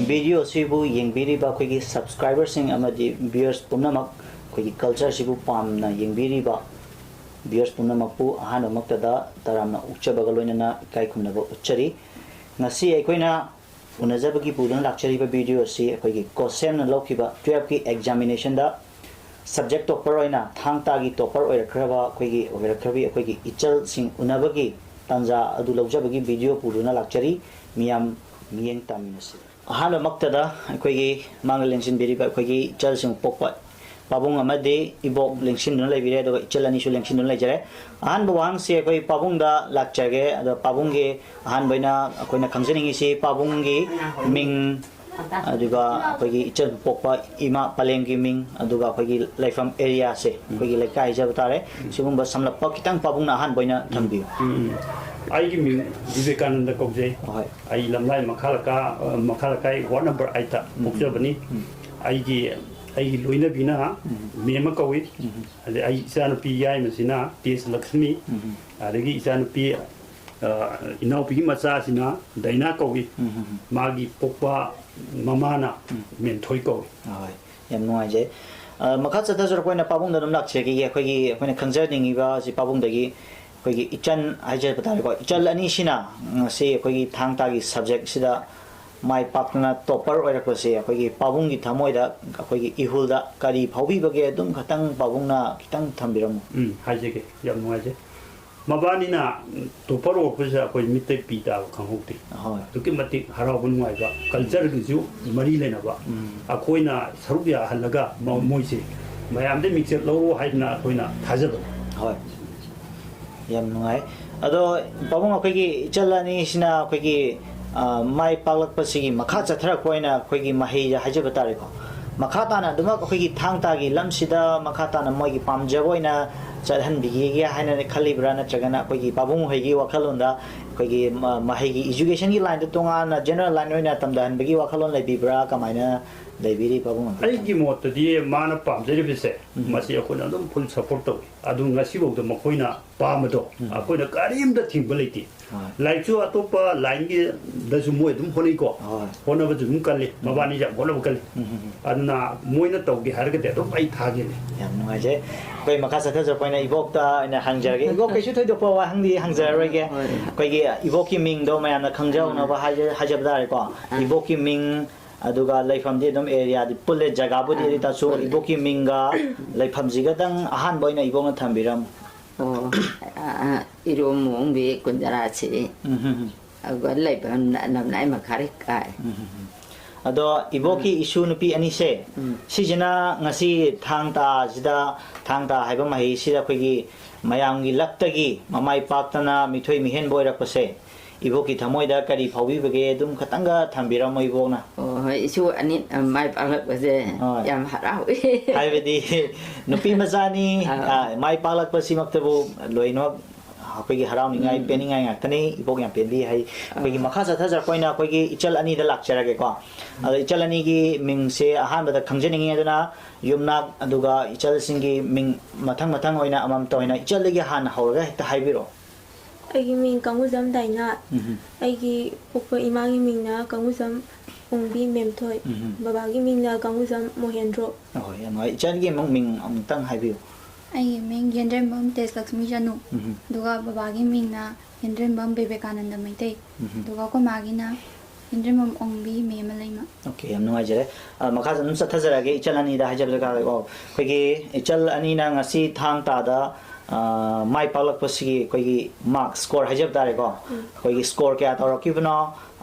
video सिबु येंबिरिबा अखोगी subscriber सिंग अमदी viewers पुनमक अखोगी culture सिबु पामना येंबिरिबा viewers पुनमकपु अहानमक्तदा तरामना उच्चबगा लोइनना इकाई खुमनबा उच्चरी ngasi अखोइना उनजबगी पुदन लाक्चरीबा video सि अखोगी कोसेम न लौखिबा 12 की एग्जामिनेशन दा सब्जेक्ट टॉपर ओइना थांगतागी टॉपर ओइरखरबा अखोगी इचल सिंग उनबगी तंजा अदु लौजबगी वीडियो पुदन लाक्चरी मियाम मियेंग तामिनसी अहान मक्तदा अखोगी मांग लेंसिन बेरिबा अखोगी इचल सिंग पोकपा पाबुंग अमदे इबोक लेंसिन न लेबिरे अदो इचल अनिसु लेंसिन न लेजरे अहान बवांग से अखोई पाबुंग दा लाक्चगे अदो पाबुंगे अहान बैना अखोइना खंजनिंगी से पाबुंगी मिंग अदुगा अखोगी इचल पोकपा इमा पलेंगी मिंग अदुगा अखोगी लाइफम एरिया से अखोगी लेकाई जब तारे सिगुंबा समलपा खितंग पाबुंग ना अहान बैना थंबियो आईगी मिंग विवेकानंद कौजे आई लमलाई मखालका वार्ड नंबर 8 मुक्जबनी आई लोइना बिना मेम कौई अदे आई इचानुपी याई मसिना तेज लक्ष्मी अदगी इचानुपी इनाउपी मचासिना दैना कौई मागी पोकपा ममाना मेनथोई कौई हाय याम नुआजे मखा चथजर कोइना पाबुंग दम लाक्चेगी अखोगी अखोइना खंजनिंगिबा सि पाबुंदगी अखोगी इचन हाइजे बतारे को इचल अनिसिना से अखोगी थांगतागी सब्जेक्ट सिदा माइ पाकना टॉपर ओइरकसे अखोगी पाबुंगी थमोइदा अखोगी इहुलदा करी फाउबीबगे दुम खतंग पाबुंगना खतंग थंबिरम हाइजेगे याम नुआजे मबानीना टॉपर ओपसे अखोई मिते पीता खंगोती हाय दुकि मति हराव नुआइबा कल्चर गिजु मरी लेनबा अखोइना सरुया हलगा मोइसे मयामदे मिक्सर लो हाइना अखोइना थाजब हाय याम नुआय अदो पाबुंग अखोगी इचलनी सिना अखोगी माइ पालकपसिगी मखा चथरा कोइना अखोगी महे हाइजे बतारे को मखा ताना दुमक अखोगी थांगतागी लमसिदा मखा ताना मोगी पामजबोइना चहन बिगिगे हाइना खलिब्रा नत्रगना अखोगी पाबुंग हैगी वखलोंदा अखोगी महेगी एजुकेशन की लाइन तोंगाना जनरल लाइन ओइना तमदहन बिगी वखलोन लेबिब्रा कमाइना लेबिरी पाबुंग आईगी मोतदी माना पामजरिबिसे मसी अखोना दम फुल सपोर्ट तो अदु ngasiबोद मखोइना पामदो अखोइना कारिमदा थिंबा लेति लाइचु अतोपा लाइन की दसु मोय दुम होनी को होना बजु दुम कले मबानी जा होना बकले अदना मोयना तौगे हरगते तो पाई थागे याम नुआजे कोइ मखा सथा जो कोइना इबोकता इन हांगजरगे इबोक कैसु थोइ दोपा वा हांगदी हांगजरगे कोइगे इबोकी मिंग दो मयाना खंगजाउ न बा हाजबदारे को इबोकी मिंग अदुगा लाइफम दे दम एरिया दि पुले जगह बुदि तासु इबोकी मिंगा लाइफम जिगदंग अहान बोइना इबोंग थंबिरम इरोमोंग बे कुंजराचे अगर लाइफम नमनाय मखारे काय अदो इबोकी इशू नुपी अनिसे सिजना ngasi थांगता जिदा थांगता हाइबा महि सिदा खगी मयांगी लक्तगी ममाई पाक्तना मिथोय मिहेन बोइरकपसे इबोकी थमोइदा करी फाउबीबगे दुम खतंगा थंबिरम इबोना ओय इशू अनि माइ पालकपसे याम हराउ हाइबदी नुपी मजानी माइ पालकपसि मक्तबो लोइनो अखोगी हराउनिंगाई पेनिंगाई ngakthani ibok yam penbi hai अखोगी मखा चथजर कोइना अखोगी इचल अनि दा लाक्चरगे को अद इचल अनि की मिंग से अहान बदा खंजनिंगी अदना युमनाक अदुगा इचल सिंगी मिंग मथंग मथंग ओइना अमम तोइना इचल लगी हान हौरगा हेक्ता हाइबिरो अगी मिंग कंगुजम दाइना अगी पोप इमागी मिंगना कंगुजम उंबी मेमथोय बाबागी मिंगना कंगुजम मोहेंद्रो ओय याम इचल गी मिंग अमतंग हाइबियो आई मिंग येंद्रेंबम तेज लक्ष्मी जनु दुगा बाबागी मिंगना येंद्रेंबम विवेकानंद मैते दुगा को मागिना येंद्रेंबम ओंबी मेमलेमा ओके याम नुआजरे मखा जन सथजरागे इचल अनि दा हाजबगा को खगी इचल अनि ना ngasi थांग तादा माइ पालकपसिगी खगी मार्क स्कोर हाजब तारे को खगी स्कोर क्या तौरकिबनो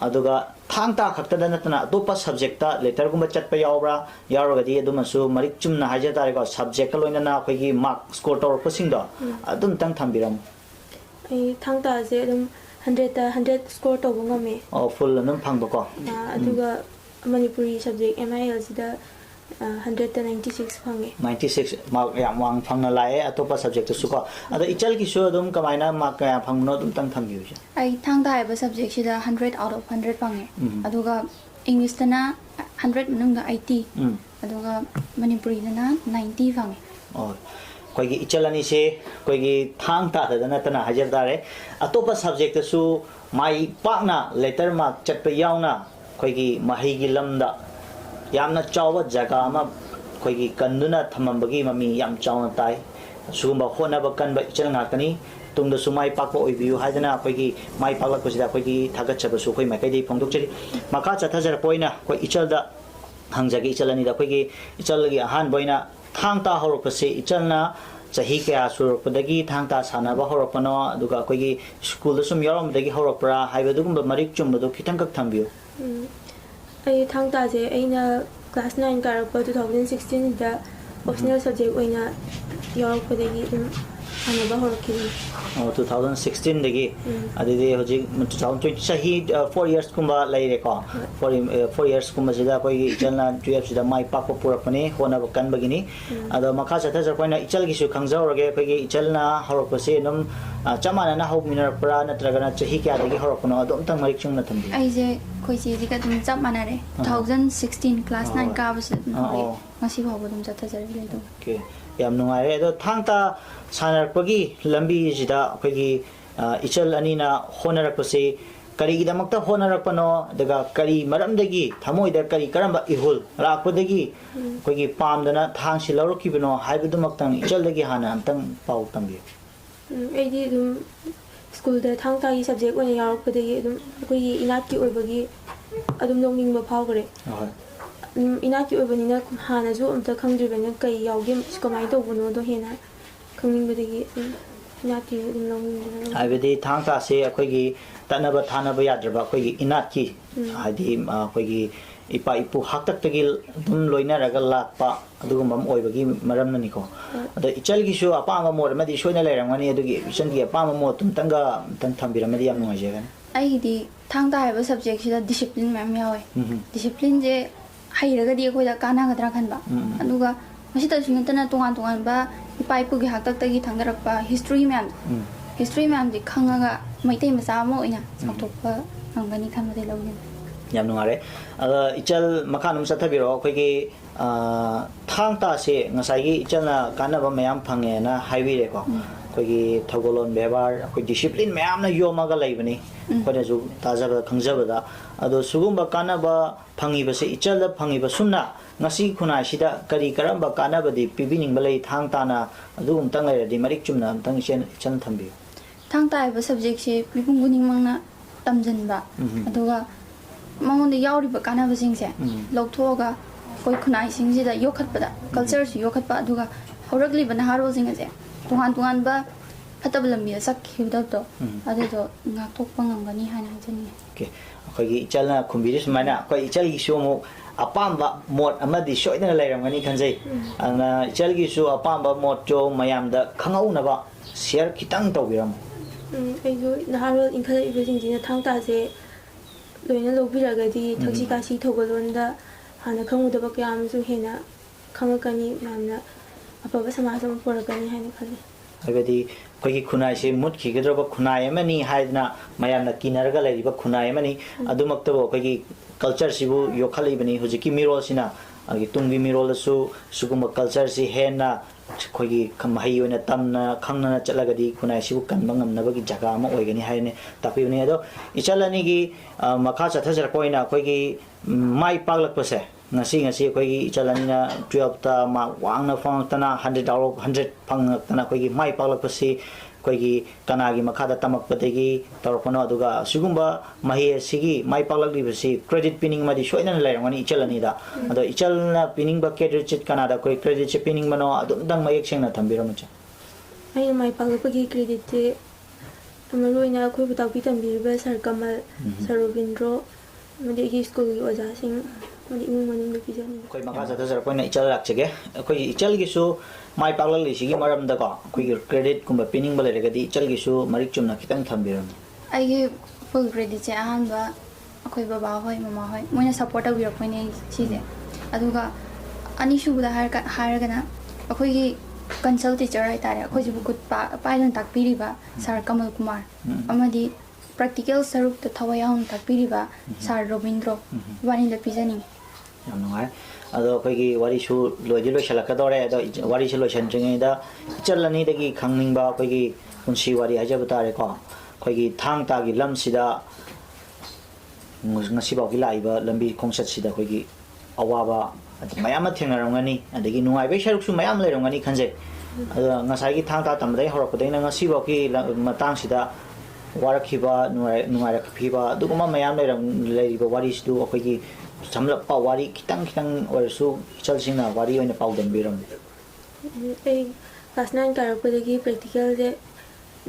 अदुगा थांगता खक्तदा नतना अतोपा सब्जेक्टा लेटर गुम चटपा यावब्रा यारगदी अदुमसु मरिक चुमना हाजे तारे को सब्जेक्ट लोइना खगी मार्क स्कोर तौरपसिंगदो अदुम तंग थंबिरम ए थांगता जे अदुम 100 स्कोर तौबो ngame ओ फुल नम फंगबको अदुगा मणिपुरी सब्जेक्ट एमआईएल सिदा 196 फंगे 96 मार्क याम वांग फंगना लाए अतोपा सब्जेक्ट सुको अद इचल की सो अदुम कमाइना मार्क या फंगनो अदुम तंग थंबियो आई थांगता हाइबा सब्जेक्ट सिदा 100 आउट ऑफ 100 फंगे अदुगा इंग्लिश तना 100 मनुंगा 80 अदुगा मणिपुरी तना 90 फंगे और कोई इचलनी से कोई थांगता नतना हाजर दारे अतोपा सब्जेक्ट सु माई पाकना लेटर मार्क चटप यावना ꯑꯩꯈꯣꯏꯒꯤ ꯃꯍꯩꯒꯤ ꯂꯝꯗ ꯌꯥꯝꯅ ꯆꯥꯎꯕ ꯖꯒꯥ ꯑꯃ ꯑꯩꯈꯣꯏꯒꯤ ꯀꯟꯗꯨꯅ ꯊꯝꯃꯝꯕꯒꯤ ꯃꯃꯤ ꯌꯥꯝ ꯆꯥꯎꯅ ꯇꯥꯏ ꯁꯤꯒꯨꯝꯕ ꯍꯣꯠꯅꯕ ꯀꯟꯕ ꯏꯆꯜ ꯉꯥꯛꯇꯅꯤ ꯇꯨꯡꯗꯁꯨ ꯃꯥꯏ ꯄꯥꯛꯄ ꯑꯣꯏꯕꯤꯌꯨ ꯍꯥꯏꯗꯅ ꯑꯩꯈꯣꯏꯒꯤ ꯃꯥꯏ ꯄꯥꯛꯂꯛꯄꯁꯤꯗ ꯑꯩꯈꯣꯏꯒꯤ ꯊꯥꯒꯠꯆꯕꯁꯨ ꯑꯩꯈꯣꯏ ꯃꯥꯏꯀꯩꯗꯒꯤ ꯐꯣꯡꯗꯣꯛꯆꯔꯤ ꯃꯈꯥ ꯆꯠꯊꯖꯔꯛꯄ ꯑꯣꯏꯅ ꯑꯩꯈꯣꯏ ꯏꯆꯜꯗ ꯍꯪꯖꯒꯦ ꯏꯆꯜ ꯑꯅꯤꯗ ꯑꯩꯈꯣꯏꯒꯤ ꯏꯆꯜꯒꯤ ꯑꯍꯥꯟꯕ ꯑꯣꯏꯅ ꯊꯥꯡ ꯇꯥ ꯍꯧꯔꯛꯄꯁꯦ ꯏꯆꯜꯅ ꯆꯍꯤ ꯀꯌꯥ ꯁꯨꯔꯛꯄꯗꯒꯤ ꯊꯥꯡ ꯇꯥ ꯁꯥꯟꯅꯕ ꯍꯧꯔꯛꯄꯅꯣ ꯑꯗꯨꯒ ꯑꯩꯈꯣꯏꯒꯤ ꯁ꯭ꯀꯨꯜꯗ ꯁꯨꯝ ꯌꯥꯎꯔꯝꯕꯗꯒꯤ ꯍꯧꯔꯛꯄ꯭ꯔꯥ ꯍꯥꯏꯕꯗꯨꯒꯨꯝꯕ ꯃꯔꯤꯛ ꯆꯨꯝꯕꯗꯣ ꯈꯤꯇꯪꯈꯛ ꯊꯝꯕꯤꯌꯨ ꯑꯩ ꯊꯥꯡ ꯇꯥꯁꯦ ꯑꯩꯅ ꯀ꯭ꯂꯥꯁ 9 ꯀꯥꯔꯛꯄ 2016ꯗ ꯑꯣꯞꯁꯅꯦꯜ ꯁꯕꯖꯦꯛ ꯑꯣꯏꯅ ꯌꯥꯎꯔꯛꯄꯗꯒꯤ ꯑꯗꯨꯝ ꯁꯥꯟꯅꯕ ꯍꯧꯔꯛꯈꯤꯕꯅꯤ 2016 ꯑꯗꯨꯗꯤ ꯍꯧꯖꯤꯛ 2020 ꯆꯍꯤ 4 years ꯀꯨꯝꯕ ꯂꯩꯔꯦꯀꯣ 4 years ꯀꯨꯝꯕꯁꯤꯗ ꯑꯩꯈꯣꯏꯒꯤ ꯏꯆꯜꯅ 12 ꯁꯤꯗ ꯃꯥꯏ ꯄꯥꯛꯄ ꯄꯨꯔꯛꯄꯅꯤ ꯍꯣꯠꯅꯕ ꯀꯟꯕꯒꯤꯅꯤ ꯑꯗꯣ ꯃꯈꯥ ꯆꯠꯊꯖꯔꯛꯄ ꯏꯆꯜꯒꯤꯁꯨ ꯈꯪꯖꯍꯧꯔꯒꯦ ꯑꯩꯈꯣꯏꯒꯤ ꯏꯆꯜꯅ ꯍꯧꯔꯛꯄꯁꯤ ꯑꯗꯨꯝ ꯆꯞ ꯃꯥꯟꯅꯅ ꯍꯧꯃꯤꯟꯅꯔꯛꯄ꯭ꯔꯥ ꯅꯠꯇ꯭ꯔꯒꯅ ꯆꯍꯤ ꯀꯌꯥꯗꯒꯤ ꯍꯧꯔꯛꯄꯅꯣ ꯑꯗꯨ ꯑꯝꯇꯪ ꯃꯔꯤꯛ ꯆꯨꯝꯅ ꯊꯝꯕꯤꯌꯨ ꯑꯩꯁꯦ ꯑꯩꯈꯣꯏ ꯆꯦꯁꯤꯒ ꯑꯗꯨꯝ ꯆꯞ ꯃꯥꯟꯅꯔꯦ 2016 ꯀ꯭ꯂꯥꯁ 9 ꯀꯥꯕꯁꯤꯗ ꯑꯗꯨꯝ ꯍꯧꯔꯛꯑꯦ ꯉꯁꯤ ꯐꯥꯎꯕ ꯑꯗꯨꯝ ꯆꯠꯊꯖꯔꯤ ꯂꯩꯗꯣ ꯑꯣꯀꯦ ꯌꯥꯝ ꯅꯨꯡꯉꯥꯏꯔꯦ ꯑꯗꯣ ꯊꯥꯡ ꯇꯥ ꯁꯥꯟꯅꯔꯛꯄꯒꯤ ꯂꯝꯕꯤꯁꯤꯗ ꯑꯩꯈꯣꯏꯒꯤ ꯏꯆꯜ ꯑꯅꯤꯅ ꯍꯣꯠꯅꯔꯛꯄꯁꯤ ꯀꯔꯤꯒꯤꯗꯃꯛꯇ ꯍꯣꯠꯅꯔꯛꯄꯅꯣ ꯑꯗꯨꯒ ꯀꯔꯤ ꯃꯔꯝꯗꯒꯤ ꯊꯃꯣꯏꯗ ꯀꯔꯝꯕ ꯏꯍꯨꯜ ꯂꯥꯛꯄꯗꯒꯤ ꯑꯩꯈꯣꯏꯒꯤ ꯄꯥꯝꯗꯅ ꯊꯥꯡꯁꯤ ꯂꯧꯔꯛꯈꯤꯕꯅꯣ ꯍꯥꯏꯕꯗꯨꯃꯛꯇꯪ ꯏꯆꯜꯗꯒꯤ ꯍꯥꯟꯅ ꯑꯝꯇꯪ ꯄꯥꯎ ꯇꯝꯕꯤꯌꯨ ꯑꯩꯗꯤ ꯑꯗꯨꯝ ꯁ꯭ꯀꯨꯜꯗ ꯊꯥꯡ ꯇꯥꯒꯤ ꯁꯕꯖꯦꯛ ꯑꯣꯏꯅ ꯌꯥꯎꯔꯛꯄꯗꯒꯤ ꯑꯗꯨꯝ ꯑꯩꯈꯣꯏꯒꯤ ꯏꯅꯥꯠꯀꯤ ꯑꯣꯏꯕꯒꯤ ꯑꯗꯨꯝ ꯂꯧꯅꯤꯡꯕ ꯐꯥꯎꯈ꯭ꯔꯦ ꯏꯅꯥꯠꯀꯤ ꯑꯣꯏꯕꯅꯤꯅ ꯍꯥꯟꯅꯁꯨ ꯑꯝꯇ ꯈꯪꯗ꯭ꯔꯤꯕꯅꯤꯅ ꯀꯩ ꯌꯥꯎꯒꯦ ꯀꯃꯥꯏꯅ ꯇꯧꯕꯅꯣꯗꯣ ꯍꯦꯟꯅ ꯈꯪꯅꯤꯡꯕꯗꯒꯤ ꯏꯅꯥꯠꯀꯤ ꯑꯗꯨꯝ ꯂꯧꯅꯤꯡꯕ ꯍꯥꯏꯕꯗꯤ ꯊꯥꯡ ꯇꯥꯁꯦ ꯑꯩꯈꯣꯏꯒꯤ ꯇꯠꯅꯕ ꯊꯥꯅꯕ ꯌꯥꯗ꯭ꯔꯕ ꯑꯩꯈꯣꯏꯒꯤ इनातकी ꯍꯥꯏꯗꯤ ꯑꯩꯈꯣꯏꯒꯤ ꯏꯄꯥ ꯏꯄꯨ ꯍꯥꯛꯇꯛꯇꯒꯤ ꯑꯗꯨꯝ ꯂꯣꯏꯅꯔꯒ ꯂꯥꯛꯄ ꯑꯗꯨꯒꯨꯝꯕ ꯑꯃ ꯑꯣꯏꯕꯒꯤ ꯃꯔꯝꯅꯅꯤꯀꯣ ꯑꯗꯣ ꯏꯆꯜꯒꯤꯁꯨ ꯑꯄꯥꯝꯕ ꯃꯣꯠ ꯑꯃꯗꯤ ꯁꯣꯏꯅ ꯂꯩꯔꯝꯒꯅꯤ ꯑꯗꯨꯒꯤ ꯏꯆꯜꯒꯤ ꯑꯄꯥꯝꯕ ꯃꯣꯠ ꯑꯝꯇꯪ ꯊꯝꯕꯤꯔꯝꯃꯗꯤ ꯌꯥꯝ ꯅꯨꯡꯉꯥꯏꯖꯒꯅꯤ ꯑꯩꯒꯤꯗꯤ ꯊꯥꯡ ꯇꯥ ꯍꯥꯏꯕ ꯁꯕꯖꯦꯛꯁꯤꯗ ꯗꯤꯁꯤꯄ꯭ꯂꯤꯟ ꯃꯌꯥꯝ ꯌꯥꯎꯋꯦ ꯗꯤꯁꯤꯄ꯭ꯂꯤꯟꯁꯦ ꯍꯩꯔꯒꯗꯤ ꯑꯩꯈꯣꯏꯗ ꯀꯥꯟꯅꯒꯗ꯭ꯔꯥ ꯈꯟꯕ ꯑꯗꯨꯒ ꯃꯁꯤꯗꯁꯨ ꯅꯠꯇꯅ ꯇꯣꯉꯥꯟ ꯇꯣꯉꯥꯟꯕ ꯏꯄꯥ ꯏꯄꯨꯒꯤ ꯍꯥꯛꯇꯛꯇꯒꯤ ꯊꯥꯡꯗꯔꯛꯄ ꯍꯤꯁꯇ꯭ꯔꯤ ꯃꯌꯥꯝꯁꯦ ꯈꯪꯉꯒ ꯃꯩꯇꯩ ꯃꯆꯥ ꯑꯃ ꯑꯣꯏꯅ ꯆꯥꯎꯊꯣꯛꯄ ꯉꯝꯒꯅꯤ ꯈꯟꯕꯗꯩ ꯂꯧꯅꯤꯡꯉꯤ ꯌꯥꯝ ꯅꯨꯡꯉꯥꯏꯔꯦ ꯑꯗ ꯏꯆꯜ ꯃꯈꯥ ꯑꯗꯨꯝ ꯆꯠꯊꯕꯤꯔꯛꯑꯣ ꯑꯩꯈꯣꯏꯒꯤ ꯊꯥꯡ ꯇꯥꯁꯦ ꯉꯁꯥꯏꯒꯤ ꯏꯆꯜꯅ ꯀꯥꯟꯅꯕ ꯃꯌꯥꯝ ꯐꯪꯉꯦꯅ ꯍꯥꯏꯕꯤꯔꯦꯀꯣ ꯑꯩꯈꯣꯏꯒꯤ ꯊꯧꯒꯜꯂꯣꯟ ꯕꯦꯕꯥꯔ ꯑꯩꯈꯣꯏ ꯗꯤꯁꯤꯄ꯭ꯂꯤꯟ ꯃꯌꯥꯝꯅ ꯌꯣꯝꯃꯒ ꯂꯩꯕꯅꯤ ꯑꯩꯈꯣꯏꯅꯁꯨ ꯇꯥꯖꯕꯗ ꯈꯪꯖꯕꯗ ꯑꯗꯣ ꯁꯤꯒꯨꯝꯕ ꯀꯥꯟꯅꯕ ꯐꯪꯉꯤꯕꯁꯦ ꯏꯆꯜꯗ ꯐꯪꯉꯤꯕ ꯁꯨꯝꯅ ꯉꯁꯤ ꯈꯨꯟꯅꯥꯏꯁꯤꯗ ꯀꯔꯝꯕ ꯀꯥꯟꯅꯕꯗꯤ ꯄꯤꯕꯤꯅꯤꯡꯕ ꯂꯩ ꯊꯥꯡ ꯇꯥꯅ ꯑꯗꯨꯒꯨꯝꯇꯪ ꯂꯩꯔꯗꯤ ꯃꯔꯤꯛ ꯆꯨꯝꯅ ꯑꯝꯇꯪ ꯏꯆꯜ ꯊꯝꯕꯤꯌꯨ ꯊꯥꯡ ꯇꯥ ꯍꯥꯏꯕ ꯁꯕꯖꯦꯛꯁꯦ ꯃꯤꯄꯨꯝ ꯈꯨꯗꯤꯡꯃꯛꯅ ꯇꯝꯁꯤꯟꯕ ꯑꯗꯨꯒ ꯃꯉꯣꯟꯗ ꯌꯥꯎꯔꯤꯕ ꯀꯥꯟꯅꯕꯁꯤꯡꯁꯦ ꯂꯧꯊꯣꯛꯑꯒ ꯑꯩꯈꯣꯏ ꯈꯨꯟꯅꯥꯏꯁꯤꯡꯁꯤꯗ ꯌꯣꯛꯈꯠꯄꯗ ꯀꯜꯆꯔꯁꯨ ꯌꯣꯛꯈꯠꯄ ꯑꯗꯨꯒ ꯍꯧꯔꯛꯂꯤꯕ ꯅꯍꯥꯔꯣꯜꯁꯤꯡ ꯑꯁꯦ ꯇꯣꯉꯥꯟ ꯇꯣꯉꯥꯟꯕ ꯐꯠꯇꯕ ꯂꯝꯕꯤꯗ ꯆꯠꯈꯤꯕꯗꯣ ꯑꯗꯨꯗꯣ ꯉꯥꯛꯊꯣꯛꯄ ꯉꯝꯒꯅꯤ ꯍꯥꯏꯅ ꯍꯥꯏꯖꯅꯤꯡꯉꯤ ꯑꯩꯈꯣꯏꯒꯤ ꯏꯆꯜꯅ ꯈꯨꯝꯕꯤꯔꯤ ꯁꯨꯃꯥꯏꯅ ꯑꯩꯈꯣꯏ ꯏꯆꯜꯒꯤꯁꯨ ꯑꯃꯨꯛ ꯑꯄꯥꯝꯕ ꯃꯣꯠ ꯑꯃꯗꯤ ꯁꯣꯏꯗꯅ ꯂꯩꯔꯝꯒꯅꯤ ꯈꯟꯖꯩ ꯑꯗꯨꯅ ꯏꯆꯜꯒꯤꯁꯨ ꯑꯄꯥꯝꯕ ꯃꯣꯠꯇꯣ ꯃꯌꯥꯝꯗ ꯈꯪꯍꯧꯅꯕ ꯁꯤꯌꯔ ꯈꯤꯇꯪ ꯇꯧꯕꯤꯔꯝꯃꯨ ꯑꯩꯁꯨ ꯅꯍꯥꯔꯣꯜ ꯏꯟꯈꯠꯂꯛꯏꯕꯁꯤꯡꯁꯤꯅ ꯊꯥꯡ ꯇꯥꯁꯦ ꯂꯣꯏꯅ ꯂꯧꯕꯤꯔꯒꯗꯤ ꯊꯛꯁꯤ ꯈꯥꯁꯤ ꯊꯧꯒꯜꯂꯣꯟꯗ ꯍꯥꯟꯅ ꯈꯪꯉꯨꯗꯕ ꯀꯌꯥ ꯑꯃꯁꯨ ꯍꯦꯟꯅ ꯈꯪꯉꯛꯀꯅꯤ ꯌꯥꯝꯅ ꯑꯐꯕ ꯁꯃꯥꯖ ꯑꯃ ꯄꯨꯔꯛꯀꯅꯤ ꯍꯥꯏꯅ ꯈꯜꯂꯤ ꯍꯥꯏꯕꯗꯤ ꯑꯩꯈꯣꯏꯒꯤ ꯈꯨꯟꯅꯥꯏꯁꯦ ꯃꯨꯠꯈꯤꯒꯗꯧꯔꯕ ꯈꯨꯟꯅꯥꯏ ꯑꯃꯅꯤ ꯍꯥꯏꯗꯅ ꯃꯌꯥꯝꯅ ꯀꯤꯅꯔꯒ ꯂꯩꯔꯤꯕ ꯈꯨꯟꯅꯥꯏ ꯑꯃꯅꯤ ꯑꯗꯨꯃꯛꯇꯕꯨ ꯑꯩꯈꯣꯏꯒꯤ ꯀꯜꯆꯔꯁꯤꯕꯨ ꯌꯣꯛꯈꯠꯂꯤꯕꯅꯤ ꯍꯧꯖꯤꯛꯀꯤ ꯃꯤꯔꯣꯜꯁꯤꯅ ꯇꯨꯡꯒꯤ ꯃꯤꯔꯣꯜꯗꯁꯨ ꯁꯤꯒꯨꯝꯕ ꯀꯜꯆꯔꯁꯤ ꯍꯦꯟꯅ ꯑꯩꯈꯣꯏꯒꯤ ꯃꯍꯩ ꯑꯣꯏꯅ ꯇꯝꯅ ꯈꯪꯅꯅ ꯆꯠꯂꯒꯗꯤ ꯈꯨꯟꯅꯥꯏꯁꯤꯕꯨ ꯀꯟꯕ ꯉꯝꯅꯕꯒꯤ ꯖꯒꯥ ꯑꯃ ꯑꯣꯏꯒꯅꯤ ꯍꯥꯏꯅ ꯇꯥꯛꯄꯤꯕꯅꯤ ꯑꯗꯣ ꯏꯆꯜ ꯑꯅꯤꯒꯤ ꯃꯈꯥ ꯆꯠꯊꯖꯔꯛꯄ ꯑꯣꯏꯅ ꯑꯩꯈꯣꯏꯒꯤ ꯃꯥꯏ ꯄꯥꯛꯂꯛꯄꯁꯦ ꯉꯁꯤ ꯑꯩꯈꯣꯏꯒꯤ ꯏꯆꯜ ꯑꯅꯤꯅ 12ꯇ ꯃꯥꯔꯛ ꯋꯥꯡꯅ ꯐꯪꯉꯛꯇꯅ 100 out of 100 ꯐꯪꯉꯛꯇꯅ ꯑꯩꯈꯣꯏꯒꯤ ꯃꯥꯏ ꯄꯥꯛꯂꯛꯄꯁꯤ ꯑꯩꯈꯣꯏꯒꯤ ꯀꯅꯥꯒꯤ ꯃꯈꯥꯗ ꯇꯝꯃꯛꯄꯗꯒꯤ ꯇꯧꯔꯛꯄꯅꯣ ꯑꯗꯨꯒ ꯑꯁꯤꯒꯨꯝꯕ ꯃꯍꯩ ꯑꯁꯤꯒꯤ ꯃꯥꯏ ꯄꯥꯛꯂꯛꯂꯤꯕꯁꯤ ꯀ꯭ꯔꯦꯗꯤꯠ ꯄꯤꯅꯤꯡꯕꯗꯤ ꯁꯣꯏꯗꯅ ꯂꯩꯔꯝꯒꯅꯤ ꯏꯆꯜ ꯑꯅꯤꯗ ꯑꯗꯣ ꯏꯆꯜꯅ ꯄꯤꯅꯤꯡꯕ ꯀ꯭ꯔꯦꯗꯤꯠꯁꯤ ꯀꯅꯥꯗ ꯑꯩꯈꯣꯏ ꯀ꯭ꯔꯦꯗꯤꯠꯁꯤ ꯄꯤꯅꯤꯡꯕꯅꯣ ꯑꯗꯨꯝꯇꯪ ꯃꯌꯦꯛ ꯁꯦꯡꯅ ꯊꯝꯕꯤꯔꯝꯃꯨ ꯏꯆꯜ ꯑꯩꯅ ꯃꯥꯏ ꯄꯥꯛꯂꯛꯄꯒꯤ ꯀ꯭ꯔꯦꯗꯤꯠꯁꯦ ꯃꯔꯨꯑꯣꯏꯅ ꯑꯩꯈꯣꯏꯕꯨ ꯇꯥꯛꯄꯤ ꯇꯝꯕꯤꯔꯤꯕ ꯁꯔ ꯀꯃꯜ ꯁꯔ ꯔꯣꯕꯤꯟꯗ꯭ꯔꯣ ꯑꯃꯗꯤ ꯑꯩꯒꯤ ꯁ꯭ꯀꯨꯜꯒꯤ ꯑꯣꯖꯥꯁꯤꯡ ꯑꯃꯗꯤ ꯏꯃꯨꯡ ꯃꯅꯨꯡꯗ ꯄꯤꯖꯅꯤꯡꯉꯤ ꯑꯩꯈꯣꯏ ꯃꯈꯥ ꯆꯠꯊꯖꯔꯛꯄ ꯑꯣꯏꯅ ꯏꯆꯜ ꯂꯥꯛꯆꯒꯦ ꯑꯩꯈꯣꯏꯒꯤ ꯏꯆꯜꯒꯤꯁꯨ ꯃꯥꯏ ꯄꯥꯛꯂꯛꯂꯤꯁꯤꯒꯤ ꯃꯔꯝꯗꯀꯣ ꯑꯩꯈꯣꯏꯒꯤ ꯀ꯭ꯔꯦꯗꯤꯠꯀꯨꯝꯕ ꯄꯤꯅꯤꯡꯕ ꯂꯩꯔꯒꯗꯤ ꯏꯆꯜꯒꯤꯁꯨ ꯃꯔꯤꯛ ꯆꯨꯝꯅ ꯈꯤꯇꯪ ꯊꯝꯕꯤꯔꯝꯃꯨ ꯑꯩꯒꯤ ꯐꯨꯜ ꯀ꯭ꯔꯦꯗꯤꯠꯁꯦ ꯑꯍꯥꯟꯕ ꯑꯩꯈꯣꯏ ꯕꯕꯥ ꯍꯣꯏ ꯃꯃꯥ ꯍꯣꯏ ꯃꯣꯏꯅ ꯁꯞꯄꯣꯔꯠ ꯇꯧꯕꯤꯔꯛꯄꯅꯦ ꯁꯤꯁꯦ ꯑꯗꯨꯒ ꯑꯅꯤꯁꯨꯕꯗ ꯍꯥꯏꯔꯒꯅ ꯑꯩꯈꯣꯏꯒꯤ ꯀꯟꯁꯜ ꯇꯤꯆꯔ ꯍꯥꯏꯇꯥꯔꯦ ꯑꯩꯈꯣꯏꯁꯤꯕꯨ ꯈꯨꯠ ꯄꯥꯏꯗꯨꯅ ꯇꯥꯛꯄꯤꯔꯤꯕ ꯁꯥꯔ ꯀꯃꯜ ꯀꯨꯃꯥꯔ ꯑꯃꯗꯤ ꯄ꯭ꯔꯦꯛꯇꯤꯀꯦꯜ ꯁꯔꯨꯛꯇ ꯊꯋꯥꯏ ꯌꯥꯎꯅ ꯇꯥꯛꯄꯤꯔꯤꯕ ꯁꯥꯔ ꯔꯣꯕꯤꯟꯗ꯭ꯔꯣ ꯏꯕꯥꯅꯤꯗ ꯄꯤꯖꯅꯤꯡꯉꯤ ꯌꯥꯝ ꯅꯨꯡꯉꯥꯏ ꯑꯗꯣ ꯑꯩꯈꯣꯏꯒꯤ ꯋꯥꯔꯤꯁꯨ ꯂꯣꯏꯁꯤꯜꯂꯛꯀꯗꯧꯔꯦ ꯑꯗꯣ ꯋꯥꯔꯤꯁꯨ ꯂꯣꯏꯁꯤꯟꯗ꯭ꯔꯤꯉꯩꯗ ꯏꯆꯜ ꯑꯅꯤꯗꯒꯤ ꯈꯪꯅꯤꯡꯕ ꯑꯩꯈꯣꯏꯒꯤ ꯄꯨꯟꯁꯤ ꯋꯥꯔꯤ ꯍꯥꯏꯖꯕ ꯇꯥꯔꯦꯀꯣ ꯑꯩꯈꯣꯏꯒꯤ ꯊꯥꯡ ꯇꯥꯒꯤ ꯂꯝꯁꯤꯗ ngasi baw gi lai ba lambi khongsat sida khoi gi awa mayam ma thengnarangani adagi nungai bai saruk su mayam leirangani khanje ngasai gi thang ta tamdai horok dai na ngasi baw gi matang sida warakhiba nungai rakhiba duguma mayam leiriba wari stu khoi gi samlap pa wari kitang orsu chal singna wari oina paw dan biram ai class 9 karapodagi practical de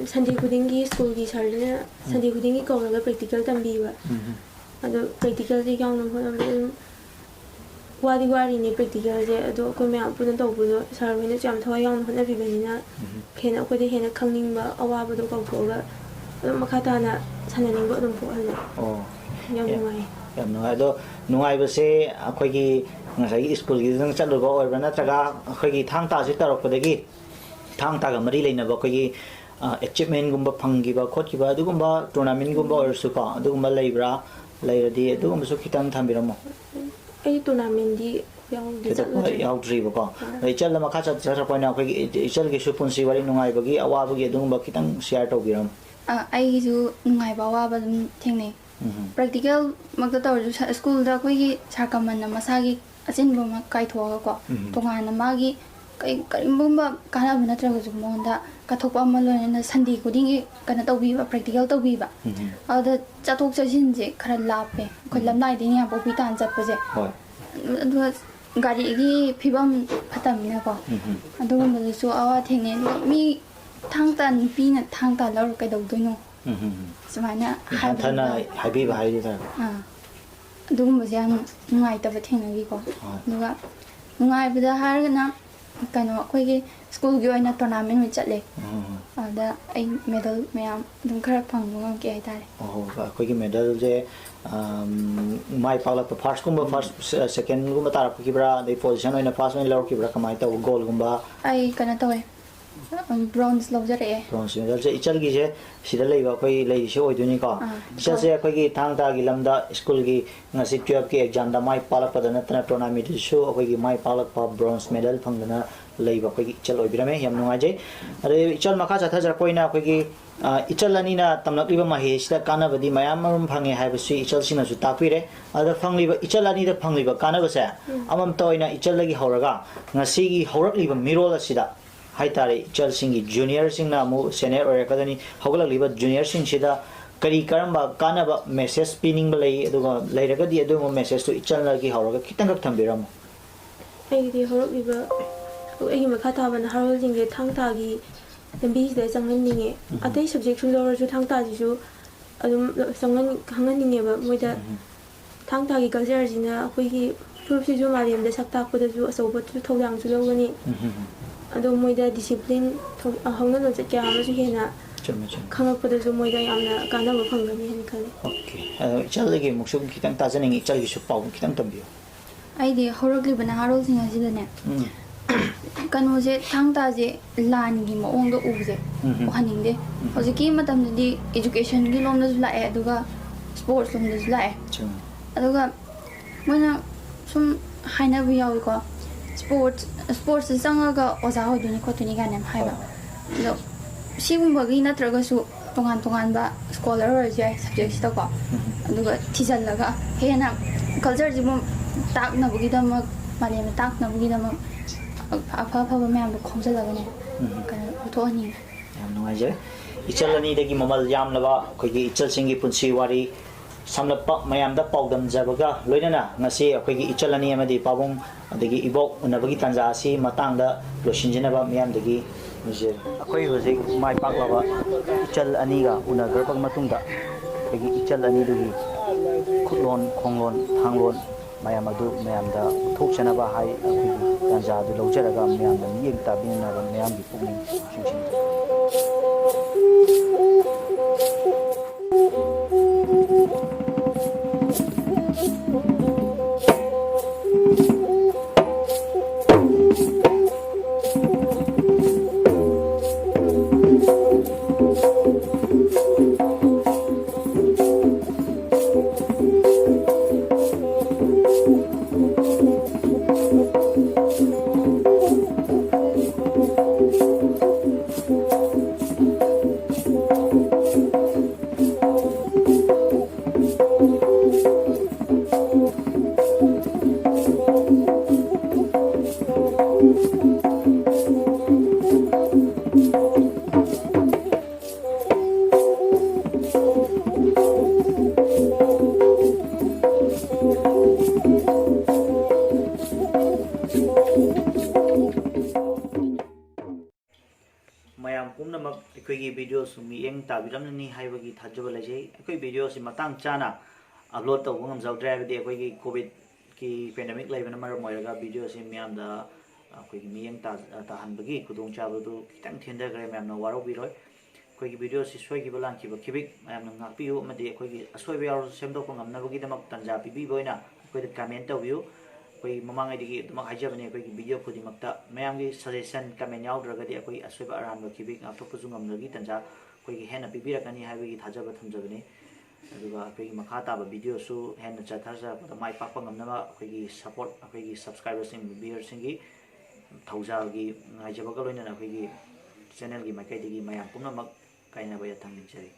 Sunday kudingi school gi sarlina Sunday kudingi kawraga practical tambiwa ado practical de yaung nam wari ni practical de ado ko me apuna tawbudo sarwina jam thawa yaung hona bibanina khena ko de hena khangning ba awa do ko thoga makata na sananing bo dum po hala yam ngai yam ngai do nungai ba se akhoi gi ngasai school gi jang chalu ba orbana traga akhoi gi thang ta se tarok podagi thang ta ga mari leina ba khoi gi achievement gumba phangi ba khot ki ba dugumba tournament gumba or suka dugumba leibra leiradi dugumba su khitang thambiramo ai tournament di yang di yaw dri ba ko ai chal ma kha cha cha point na khoi ichal gi su punsi wari nungai ba gi awa ba gi dugumba khitang share to biram ai ju nungai ba wa ba dum thengne practical magda taw ju school da khoi gi sarkaman na masagi achin bo ma kai thoga ko tonga na magi kai karimba kana bana tra ju monda kathokpa malona Sunday kudingi kana tawbi ba practical tawbi ba ada chathok chajin je khara lape khoi lamnai de nya bobi tan chappa je hoi adu gari gi phibam phatamina ko adu mo su awa thengne mi thang tan pi na thang ta lor kai dau doino samana thana habi ba hai da adu mo jang ngai ta ba thengna gi ko nuga ngai bida har na kano khoi gi school gi oina tournament mi chatle ada ai medal mayam dum khara phang ngam ke ai tare khoi gi medal je mai pala first gumba first second gumba tar ki bra dei position oina first oina lor ki bra kamai ta goal gumba ai kana tawe bronze lo jare bronze medal je ichal gi je sida leiba khoi lei se oiduni ko ichal se khoi gi thang ta gi lamda school gi ngasi 12 ki exam da mai pala padana tana tournament show khoi gi mai pala pa bronze medal phangdana leiba khoi gi ichal oibirame yam nungai je are ichal makha cha thajar koina khoi gi ichal ani na tamlak liba mahe sida kana badi mayam marum phange hai basu ichal sina su takpire ada phangliba ichal ani da phangliba kana ba sa amam toina ichal lagi horaga ngasi gi horak liba mirol asida hai tare ichal singi junior sing na mu senior or akadani hogla liba junior sing sida kari karamba kana ba message pinning ba lei aduga leiraga di adu mo message to ichal lagi horaga kitang kak thambiram ai di horok liba ai makha ta ban harol jing ge thang ta gi lambi de changhan ninge atai subject su lor ju thang ta ji ju adum changhan hangan ninge ba moida thang ta gi culture jina khoi gi proof si ju mariam de sakta ko de ju asoba tu tholang su logani ado moida discipline hongna no kya ma ju hena khanga ko de ju moida yamna kana ba phangani hen khale okay ichal lagi muksum kitang ta janing ichal gi su paw kitang tambio ai de horok li bana harol singa ji ne kanu je thang ta je lan gi mo ong do u je haning de hoji ki matam di education gi lom na ju la e aduga sports lom na ju la e aduga moina sum haina bi yaw ko sports sanga ga oza ho duni ko tuni ga nem haiba do sigum ba gi na traga su tongan ba scholar or je subject sta ko aduga tijal laga hena culture ji mo tak na bugi da ma male me tak na bugi da ma apa ba me am khomsa laga ne kan to ani yam nungai je ichal ani dagi mamal yam laba khoi gi ichal singi punsi wari samlapa mayam da pawdam jabaga loinana ngasi akhoi gi ichal ani amadi pabung adagi ibok unabagi tanja asi matang da loshinjina ba mayam dagi mujir akhoi hoje mai paklaba ichal ani ga unagar pag matungda dagi ichal ani dagi khutlon khonglon thanglon mayam adu mayam da thokchana ba hai akhoi tanja du lojaraga mayam da yeng ta binna ba mayam gi pukning shunshin mayam pumnamak akhoi video su mieng tabiramni haibagi thajaba lejei akhoi video si matang chana upload tawba ngamjawdre habidi akhoi covid ki pandemic laibana maram oiraga video si miyam da akhoi mieng ta hanbagi kudong chabadu kitang thendagre miyam na waro biroi akhoi video si soi ki balang ki bakibik miyam na ngakpiu amadi akhoi asoi biar semdok ngamnabagi damak tanja pibi boina akhoi comment tawbiu कोई ममांग आइडिगी तुम हाइजबने कोई video खुदी मक्ता ma'am की suggestion comment याउद्रगदी कोई असोब Aran बखिबि आथोपजु ngamnagi तंजा कोई हेन पिबिरकनी हाइबगी थाजब थमजबने अदुगा कोई मखा ताब वीडियो सु हेन चथाजा माइ पापा ngamnama कोई सपोर्ट कोई सब्सक्राइबर्स इन व्यूअर्स की थौजागी ngaijabगा लोइना कोई चैनल की माइकैदिगी मयाम पुनमक काइनाबया थंगिजरी